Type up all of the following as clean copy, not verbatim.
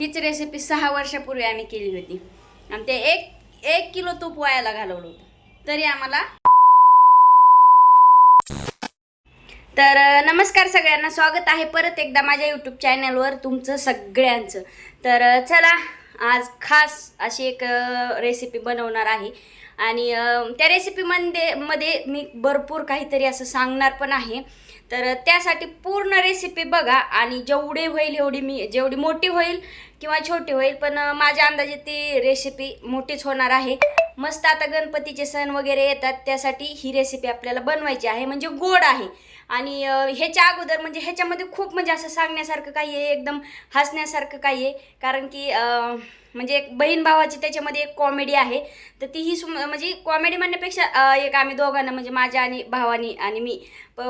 हीच रेसिपी 6 वर्षापूर्वी आम्ही केली होती आणि ते एक किलो तूप वायाला घालवलं होतं तरी आम्हाला. तर नमस्कार सगळ्यांना, स्वागत आहे परत एकदा माझ्या यूट्यूब चॅनलवर तुमचं सगळ्यांचं. तर चला, आज खास अशी एक रेसिपी बनवणार आहे आणि त्या रेसिपीमध्ये मी भरपूर काहीतरी असं सांगणार पण आहे. तर त्यासाठी पूर्ण रेसिपी बघा आणि जेवढी होईल जेवढी मोठी होईल किंवा छोटी होईल, पण माझ्या अंदाजे ती रेसिपी मोठीच होणार आहे. मस्त आता गणपतीचे सण वगैरे येतात, त्यासाठी ही रेसिपी आपल्याला बनवायची आहे. म्हणजे गोड आहे आणि ह्याच्या अगोदर म्हणजे ह्याच्यामध्ये खूप म्हणजे असं सांगण्यासारखं काही आहे, एकदम हसण्यासारखं काही आहे. कारण की म्हणजे एक बहीण भावाची त्याच्यामध्ये एक कॉमेडी आहे. तर ती ही म्हणजे कॉमेडी म्हणण्यापेक्षा एक आम्ही दोघांना म्हणजे माझ्या आणि भावानी आणि मी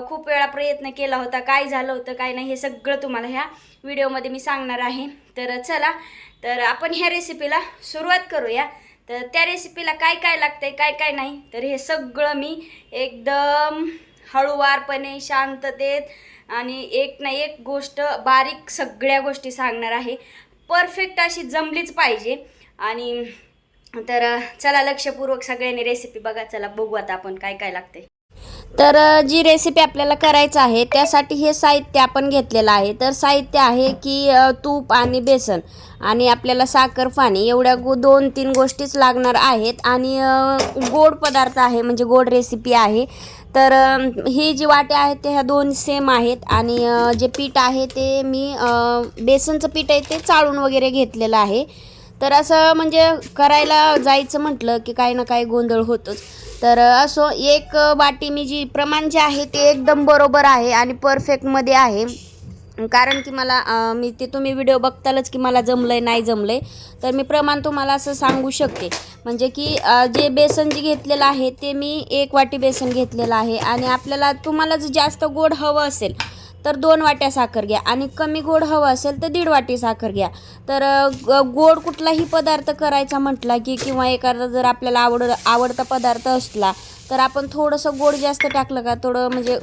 खूप वेळा प्रयत्न केला होता. काय झालं होतं काय नाही हे सगळं तुम्हाला ह्या व्हिडिओमध्ये मी सांगणार आहे. तर चला, तर आपण ह्या रेसिपीला सुरुवात करूया. तर त्या रेसिपीला काय काय लागतंय काय काय नाही, तर हे सगळं मी एकदम हळूवारपणे शांततेत आणि एक ना एक गोष्ट बारीक सगळ्या गोष्टी सांगणार आहे. परफेक्ट अशी जमलीच पाहिजे. आणि तर चला, लक्षपूर्वक सगळ्यांनी रेसिपी बघा. चला बघू आता आपण काय काय लागते. तर जी रेसिपी आपल्याला करायचं आहे त्यासाठी हे साहित्य आपण घेतलेलं आहे. तर साहित्य आहे की तूप आणि बेसन आणि आपल्याला साखर पाणी एवढ्या 2-3 गोष्टीच लागणार आहेत. आणि गोड पदार्थ आहे, म्हणजे गोड रेसिपी आहे. तर ही जी वाट्या आहेत ते ह्या 2 सेम आहेत. आणि जे पीठ आहे ते मी बेसनचं पीठ आहे ते चाळून वगैरे घेतलेलं आहे. तर असं म्हणजे करायला जायचं म्हटलं की काही ना काही गोंधळ होतोच. तर असो, एक वाटी मी जी प्रमाण जे आहे ते एकदम बरोबर आहे आणि परफेक्टमध्ये आहे. कारण की मला मी ते तुम्ही व्हिडिओ बघतालच की मला जमलं आहे नाही जमलं आहे, तर मी प्रमाण तुम्हाला असं सांगू शकते. म्हणजे की जे बेसन जे घेतलेलं आहे ते मी 1 वाटी बेसन घेतलेलं आहे. आणि आपल्याला तुम्हाला जर जास्त गोड हवं असेल तर 2 वाट्या साखर घ्या आणि कमी गोड हवं असेल तर 1.5 वाटी साखर घ्या. तर गोड कुठलाही पदार्थ करायचा म्हटला की किंवा एखादा जर आपल्याला आवडता पदार्थ असला तर आपण थोडंसं गोड जास्त टाकलं का थोडं म्हणजे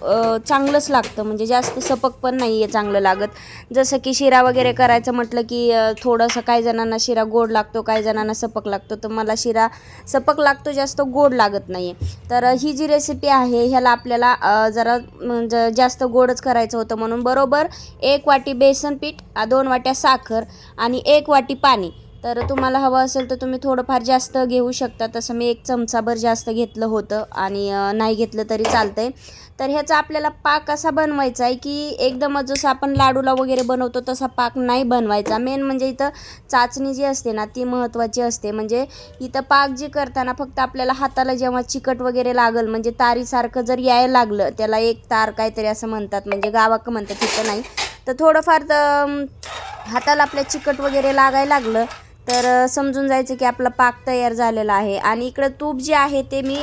चांगलंच लागतं. म्हणजे जास्त सपक पण नाही आहे चांगलं लागत. जसं की शिरा वगैरे करायचं म्हटलं की थोडंसं काही जणांना शिरा गोड लागतो, काही जणांना सपक लागतो. तर मला शिरा सपक लागतो, जास्त गोड लागत नाही आहे. तर ही जी रेसिपी आहे ह्याला आपल्याला जरा म्हणजे जास्त गोडच करायचं होतं, म्हणून बरोबर 1 वाटी बेसन पीठ, 2 वाट्या साखर आणि 1 वाटी पाणी. तर तुम्हाला हवं असेल तर तुम्ही थोडंफार जास्त घेऊ शकता. तसं मी 1 चमचाभर जास्त घेतलं होतं आणि नाही घेतलं तरी चालतं आहे. तर ह्याचा आपल्याला पाक असा बनवायचा आहे की एकदमच जसं आपण लाडूला वगैरे बनवतो तसा पाक नाही बनवायचा. मेन म्हणजे इथं चाचणी जी असते ना ती महत्त्वाची असते. म्हणजे इथं पाक जी करताना फक्त आपल्याला हाताला जेव्हा चिकट वगैरे लागल, म्हणजे तारीसारखं जर यायला लागलं, त्याला एक तार काहीतरी असं म्हणतात, म्हणजे गावाकडं म्हणतात, तिथं नाही, तर थोडंफार हाताला आपल्या चिकट वगैरे लागायला लागलं तर समजून जायचं की आपला पाक तयार झालेला आहे. आणि इकडं तूप जे आहे ते मी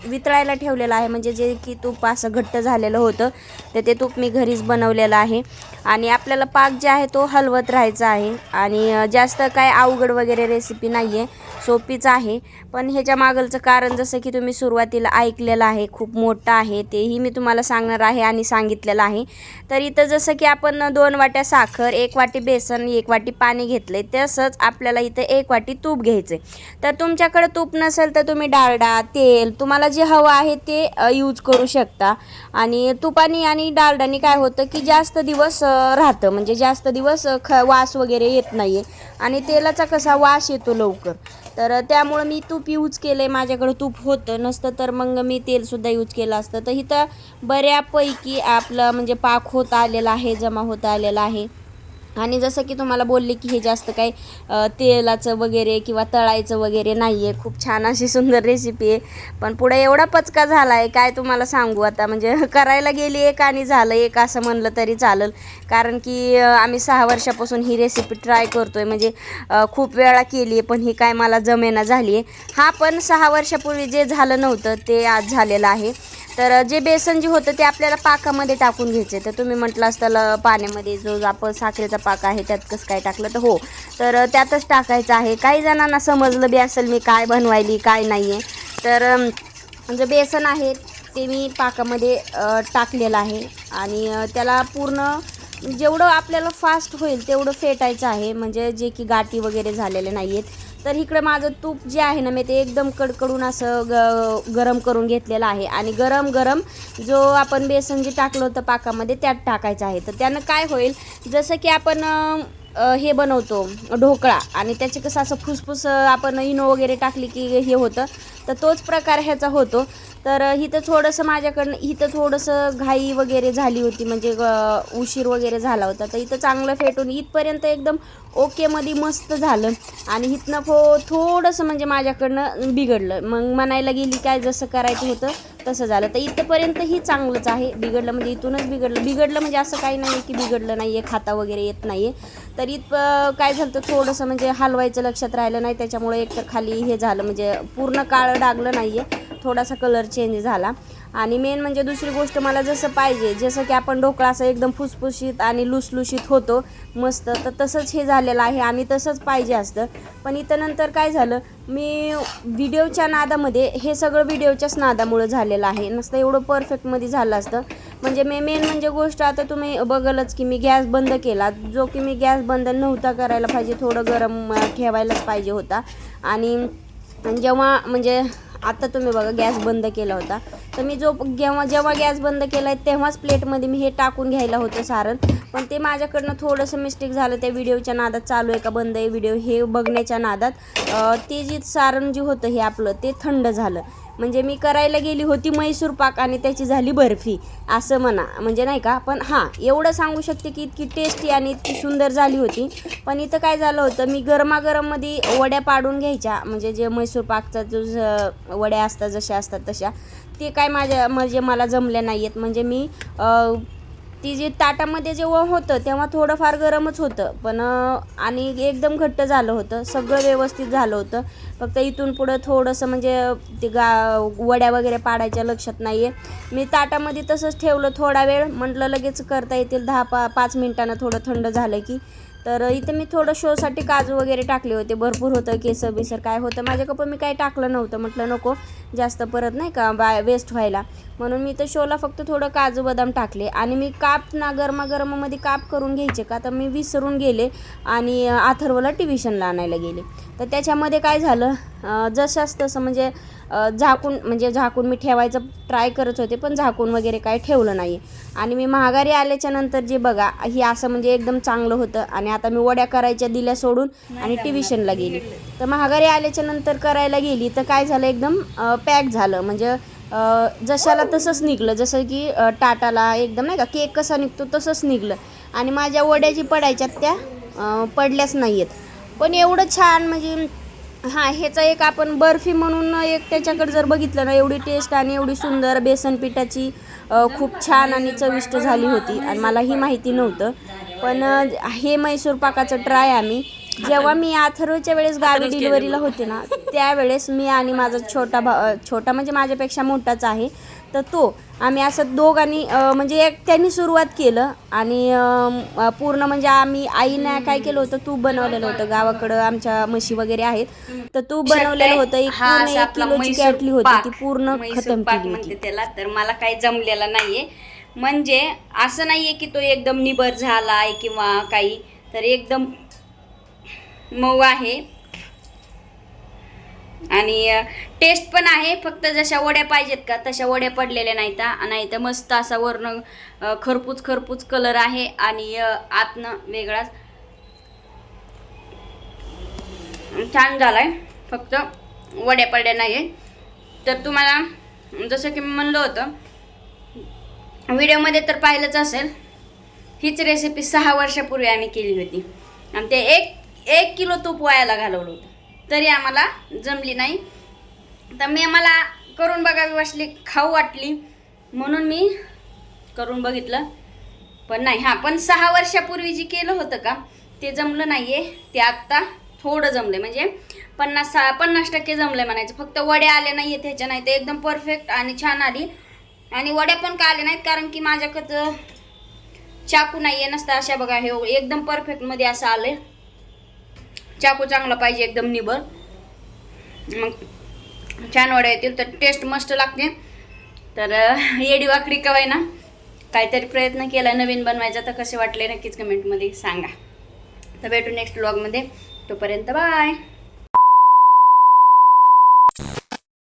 वितळायला ठेवलेलं आहे. म्हणजे जे की तूप असं घट्ट झालेलं होतं तर ते तूप मी घरीच बनवलेलं आहे. आणि आपल्याला पाक जे आहे तो हलवत राहायचा आहे. आणि जास्त काय अवघड वगैरे रेसिपी नाही आहे, सोपीच आहे. पण ह्याच्या मागलचं कारण जसं की तुम्ही सुरुवातीला ऐकलेलं आहे, खूप मोठं आहे, तेही मी तुम्हाला सांगणार आहे आणि सांगितलेलं आहे. तर इथं जसं की आपण 2 वाट्या साखर, 1 वाटी बेसन, 1 वाटी पाणी घेतले, तसंच आपल्याला इथं 1 वाटी तूप घ्यायचं आहे. तर तुमच्याकडे तूप नसेल तर तुम्ही डालडा, तेल, तुम्हाला जे हवं आहे ते यूज करू शकता. आणि तुपानी आणि डालडानी काय होतं की जास्त दिवस राहतं, म्हणजे जास्त दिवस वास वगैरे येत नाही आहे. आणि तेलाचा कसा वास येतो लवकर, तर त्यामुळं मी तूप यूज केलं आहे. माझ्याकडं तूप होतं, नसतं तर मग मी तेलसुद्धा यूज केलं असतं. तर इथं बऱ्यापैकी आपलं म्हणजे पाक होत आलेला आहे, जमा होत आलेला आहे. आणि जसं की तुम्हाला बोलले की हे जास्त काही तेलाचं वगैरे किंवा तळायचं वगैरे नाही आहे. खूप छान अशी सुंदर रेसिपी आहे, पण पुढे एवढा पचका झाला आहे काय तुम्हाला सांगू आता. म्हणजे करायला गेली एक आणि झालं एक असं म्हणलं तरी चालेल. कारण की आम्ही 6 वर्षापासून ही रेसिपी ट्राय करतो आहे. म्हणजे खूप वेळा केली आहे, पण ही काय मला जमेना झाली आहे. हा, पण 6 वर्षापूर्वी जे झालं नव्हतं ते आज झालेलं आहे. तर जे बेसन जे होतं ते आपल्याला पाकामध्ये टाकून घ्यायचे. तर तुम्ही म्हटलं असतं पाण्यामध्ये जो आपण साखरेचा पाक आहे त्यात कसं काय टाकलं, तर हो, तर त्यातच टाकायचं आहे. काही जणांना समजलं बी असेल मी काय बनवायली काय नाही आहे. तर म्हणजे बेसन आहे ते मी पाकामध्ये टाकलेलं आहे आणि त्याला पूर्ण जेवढं आपल्याला फास्ट होईल तेवढं फेटायचं आहे, म्हणजे जे की गाठी वगैरे झालेले नाही आहेत. तर इकडं माझं तूप जे आहे ना, मी ते एकदम कडकडून असं गरम करून घेतलेलं आहे. आणि गरम गरम जो आपण बेसन जे टाकलं होतं पाकामध्ये त्यात टाकायचं आहे. तर त्यानं काय होईल, जसं की आपण हे बनवतो ढोकळा, आणि त्याचे कसं असं फुसफुस आपण इनो वगैरे टाकली की हे होतं, तर तोच प्रकार ह्याचा होतो. तर इथं थोडंसं माझ्याकडनं इथं थोडंसं घाई वगैरे झाली होती, म्हणजे उशीर वगैरे झाला होता. तर इथं चांगलं फेटून इथपर्यंत एकदम ओकेमध्ये मस्त झालं. आणि इथनं थोडंसं म्हणजे माझ्याकडनं बिघडलं. मग म्हणायला गेली काय जसं करायचं होतं तसं झालं. तर इथंपर्यंतही चांगलंच आहे. बिघडलं म्हणजे इथूनच बिघडलं म्हणजे असं काही नाही आहे की बिघडलं नाही आहे, खाता वगैरे येत नाही आहे. तर काय झालं थोडंसं म्हणजे हलवायचं लक्षात राहिलं नाही, त्याच्यामुळे एकतर खाली हे झालं, म्हणजे पूर्ण काळं डागलं नाही आहे, थोडासा कलर चेंज झाला. आणि मेन म्हणजे दुसरी गोष्ट, मला जसं पाहिजे, जसं की आपण ढोकळा असं एकदम फुसफुशीत आणि लुसलुशीत होतो मस्त, तर तसंच हे झालेलं आहे आणि तसंच पाहिजे असतं. पण इथं नंतर काय झालं, मी व्हिडिओच्या नादामध्ये, हे सगळं व्हिडिओच्याच नादामुळं झालेलं आहे, नसतं एवढं परफेक्टमध्ये झालं असतं. म्हणजे मेन म्हणजे गोष्ट आता तुम्ही बघालच की मी गॅस बंद केला, जो की मी गॅस बंद नव्हता करायला पाहिजे, थोडं गरम ठेवायलाच पाहिजे होता. आणि जेव्हा म्हणजे आता तुम्ही बघा गॅस बंद केला होता, तर मी जेव्हा गॅस बंद केला आहे तेव्हाच प्लेटमध्ये मी हे टाकून घ्यायला होतं सारण. पण ते माझ्याकडनं थोडंसं मिस्टेक झालं, त्या व्हिडिओच्या नादात, चालू आहे का बंद आहे व्हिडिओ हे बघण्याच्या नादात, ते जे सारण जे होतं हे आपलं ते थंड झालं. म्हणजे मी करायला गेली होती मैसूर पाक आणि त्याची झाली बर्फी, असं म्हणा, म्हणजे नाही का. पण हां, एवढं सांगू शकते की इतकी टेस्टी आणि इतकी सुंदर झाली होती. पण इथं काय झालं होतं, मी गरमागरममध्ये वड्या पाडून घ्यायच्या, म्हणजे जे मैसूर पाकचा जो वड्या असतात जशा असतात तशा, ते काय म्हणजे मला जमल्या नाही आहेत. म्हणजे मी ती जे ताटामध्ये जेव्हा होतं तेव्हा थोडंफार गरमच होतं, पण आणि एकदम घट्ट झालं होतं, सगळं व्यवस्थित झालं होतं. फक्त इथून पुढं थोडंसं म्हणजे ते वड्या वगैरे पाडायच्या लक्षात नाही आहे. मी ताटामध्ये तसंच ठेवलं थोडा वेळ, म्हटलं लगेच करता येतील 5 मिनिटानं, थोडं थंड झालं की. तर इथं मी थोडं शोसाठी काजू वगैरे टाकले होते, भरपूर होतं, केसर बिसर काय होतं माझ्याकडं, पण मी काही टाकलं नव्हतं, म्हटलं नको जास्त परत नाही का वेस्ट व्हायला, म्हणून मी तर शोला फक्त थोडं काजू बदाम टाकले. आणि मी काप ना गरमागरमामध्ये काप करून घ्यायचे का, तर मी विसरून गेले आणि अथर्वला ट्युशनला आणायला गेले. तर त्याच्यामध्ये काय झालं, जसंच तसं म्हणजे झाकून मी ठेवायचं ट्राय करत होते, पण झाकून वगैरे काय ठेवलं नाही. आणि मी माघारी आल्याच्या नंतर जे बघा ही असं म्हणजे एकदम चांगलं होतं. आणि आता मी वड्या करायच्या दिल्या सोडून आणि ट्युशनला गेली. तर माघारी आल्याच्या नंतर करायला गेली तर काय झालं, एकदम पॅक झालं, म्हणजे जशाला तसंच निघलं, जसं की टाटाला एकदम नाही का केक कसा निघतो तसंच निघलं. आणि माझ्या वड्या जी पडायच्यात त्या पडल्याच नाही आहेत. पण एवढं छान, म्हणजे हां, ह्याचा एक आपण बर्फी म्हणून एक त्याच्याकडे जर बघितलं ना, एवढी टेस्ट आणि एवढी सुंदर बेसन पिठाची खूप छान आणि चविष्ट झाली होती. आणि मला ही माहिती नव्हतं. पण हे मैसूर पाकाचं ट्राय आम्ही जेव्हा मी अथर्वच्या वेळेस गावी डिलिव्हरीला होते ना, त्यावेळेस मी आणि माझा छोटा म्हणजे माझ्यापेक्षा मोठाच आहे, तर तो आम्ही असं दोघांनी म्हणजे त्यांनी सुरुवात केलं. आणि पूर्ण म्हणजे आम्ही आईने काय केलं होतं, तूप बनवलेलं होतं, गावाकडं आमच्या म्हशी वगैरे आहेत, तर तूप बनवलेलं होतं. पूर्ण 1 किलोची कॅटली होती, ती पूर्ण खतम केली होती त्याला. तर मला काही जमलेलं नाहीये, म्हणजे असं नाहीये की तो एकदम निबर झालाय किंवा काही, तर एकदम मऊ आहे आणि टेस्ट पण आहे. फक्त जशा वड्या पाहिजेत का तशा वड्या पडलेल्या नाही तर मस्त असा वर्ण खरपूच कलर आहे आणि आतनं वेगळाच छान झालाय, फक्त वड्या पडल्या नाही. तर तुम्हाला जसं की मी म्हणलं होतं व्हिडिओमध्ये तर पाहिलंच असेल, हीच रेसिपी 6 वर्षापूर्वी आम्ही केली होती आणि ते एक किलो तूप वायाला घालवलं होतं, तरी आम्हाला जमली नाही. तर मला करून बघावी खाऊ वाटली म्हणून मी करून बघितलं, पण नाही. हां, पण 6 वर्षापूर्वी जी केलं होतं का ते जमलं नाही आहे, ते आत्ता थोडं जमलं, म्हणजे 50% जमलं म्हणायचं. फक्त वड्या आल्या नाही आहेत ह्याच्या, नाही तर एकदम परफेक्ट आणि छान आली. आणि वड्या पण का आल्या नाहीत कारण की माझ्याकडं चाकू नाही आहे, नसतं अशा बघा, हे एकदम परफेक्टमध्ये असं आलं. चाकू चांगला पाहिजे एकदम निबर, मग छान वड्या येतील, तर टेस्ट मस्त लागते. तर येडी वाकडी कवाय ना काहीतरी प्रयत्न केला नवीन बनवायचा, तर कसे वाटले नक्कीच कमेंटमध्ये सांगा. तर भेटू नेक्स्ट व्लॉगमध्ये. तोपर्यंत बाय.